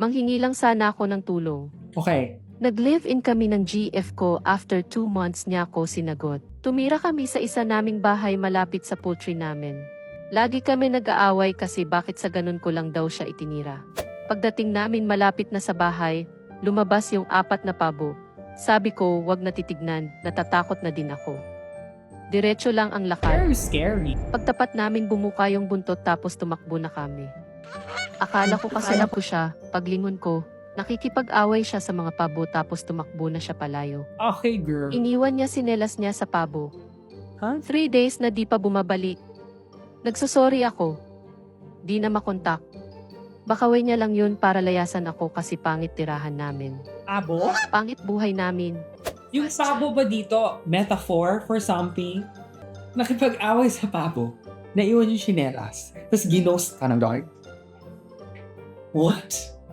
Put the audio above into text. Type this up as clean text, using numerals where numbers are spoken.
Manghingi lang sana ako ng tulong. Okay. Nag-live-in kami ng GF ko after 2 months niya ako sinagot. Tumira kami sa isa naming bahay malapit sa poultry namin. Lagi kami nag-aaway kasi bakit sa ganun ko lang daw siya itinira. Pagdating namin malapit na sa bahay, lumabas yung 4 na pabo. Sabi ko, wag na titignan, natatakot na din ako. Diretso lang ang lakad. Very scary. Pagtapat namin bumuka yung buntot tapos tumakbo na kami. Akala ko kasi ako siya, paglingon ko, nakikipag-away siya sa mga pabo tapos tumakbo na siya palayo. Okay, girl. Iniwan niya sinelas niya sa pabo. Huh? 3 days na di pa bumabalik. Nagsusorry ako. Di na makontak. Bakaway niya lang yun para layasan ako kasi pangit tirahan namin. Abo? Pangit buhay namin. Yung pabo ba dito, metaphor for something? Nakipag-away sa pabo, naiwan yung chinelas, tapos ginost ka ng dog? What?